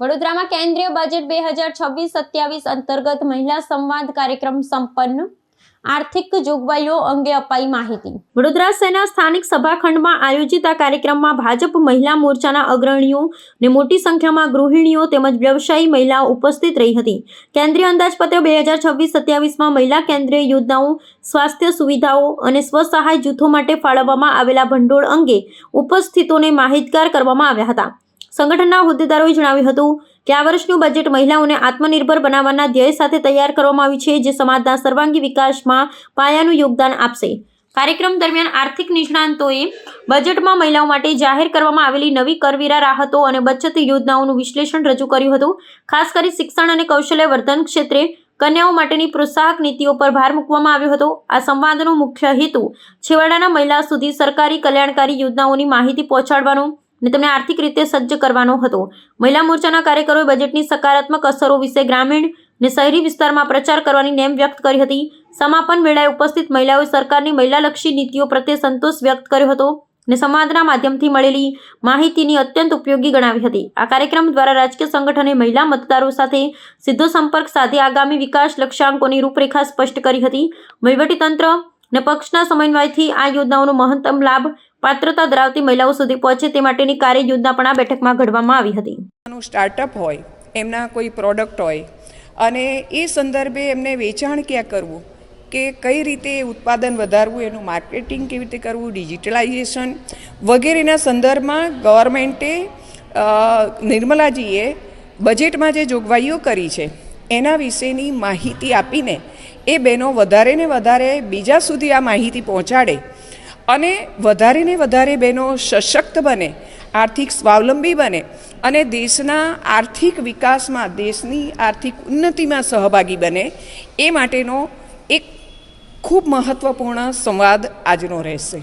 વડોદરામાં કેન્દ્રીય બજેટ 2026-27 અંતર્ગત મહિલા સંવાદ કાર્યક્રમ સંપન્ન। આર્થિક જોગવાઈઓ અંગે અપાઈ માહિતી। વડોદરા શહેરના સ્થાનિક સભાખંડમાં આયોજિત આ કાર્યક્રમમાં ભાજપ મહિલા મોરચાના અગ્રણીઓ અને મોટી સંખ્યામાં ગૃહિણીઓ તેમજ વ્યવસાયી મહિલાઓ ઉપસ્થિત રહી હતી। કેન્દ્રીય અંદાજપત્ર 2026-27માં મહિલા કેન્દ્રીય યોજનાઓ, સ્વાસ્થ્ય સુવિધાઓ અને સ્વસહાય જૂથો માટે ફાળવવામાં આવેલા ભંડોળ અંગે ઉપસ્થિતોને માહિતગાર કરવામાં આવ્યા હતા। સંગઠનના હોદ્દેદારોએ જણાવ્યું હતું કે આ વર્ષનું બજેટ મહિલાઓને આત્મનિર્ભર બનાવવાના ધ્યેય સાથે તૈયાર કરવામાં આવ્યું છે, જે સમાજના સર્વાંગી વિકાસમાં પાયાનું યોગદાન આપશે। કાર્યક્રમ દરમિયાન આર્થિક નિષ્ણાંતોએ બજેટમાં મહિલાઓ માટે જાહેર કરવામાં આવેલી નવી કરવેરા રાહતો અને બચત યોજનાઓનું વિશ્લેષણ રજૂ કર્યું હતું। ખાસ કરી શિક્ષણ અને કૌશલ્ય વર્ધન ક્ષેત્રે કન્યાઓ માટેની પ્રોત્સાહક નીતિઓ પર ભાર મૂકવામાં આવ્યો હતો। આ સંવાદનો મુખ્ય હેતુ છેવાડાના મહિલા સુધી સરકારી કલ્યાણકારી યોજનાઓની માહિતી પહોંચાડવાનો અને તેમને આર્થિક રીતે સજ્જ કરવાનો હતો। મહિલા મોરચાના કાર્યકરોએ બજેટની સકારાત્મક અસરો વિશે ગ્રામીણ અને શહેરી વિસ્તારમાં પ્રચાર કરવાની નેમ વ્યક્ત કરી હતી। સમાપન વેળાએ ઉપસ્થિત મહિલાઓએ સરકારની મહિલાલક્ષી નીતિઓ પ્રત્યે સંતોષ વ્યક્ત કર્યો હતો અને સંવાદના માધ્યમથી મળેલી માહિતીની અત્યંત ઉપયોગી ગણાવી હતી। આ કાર્યક્રમ દ્વારા રાજકીય સંગઠને મહિલા મતદારો સાથે સીધો સંપર્ક સાધી આગામી વિકાસ લક્ષ્યાંકોની રૂપરેખા સ્પષ્ટ કરી હતી। વહીવટીતંત્ર અને પક્ષના સમન્વયથી આ યોજનાઓનો મહત્તમ લાભ પાત્રતા ધરાવતી મહિલાઓ સુધી પહોંચે તે માટેની કાર્ય યોજના પણ આ બેઠકમાં ઘડવામાં આવી હતી। સ્ટાર્ટઅપ હોય, એમના કોઈ પ્રોડક્ટ હોય અને એ સંદર્ભે એમને વેચાણ ક્યાં કરવું, કે કઈ રીતે ઉત્પાદન વધારવું, એનું માર્કેટિંગ કેવી રીતે કરવું, ડિજિટલાઇઝેશન વગેરેના સંદર્ભમાં ગવર્મેન્ટે નિર્મલાજીએ બજેટમાં જે જોગવાઈઓ કરી છે એના વિશેની માહિતી આપીને એ બહેનો વધારે ને વધારે બીજા સુધી આ માહિતી પહોંચાડે અને વધારે બહેનો સશક્ત બને, આર્થિક સ્વાવલંબી બને અને દેશના આર્થિક વિકાસમાં, દેશની આર્થિક ઉન્નતિમાં સહભાગી બને, એ માટેનો એક ખૂબ મહત્ત્વપૂર્ણ સંવાદ આજનો રહેશે।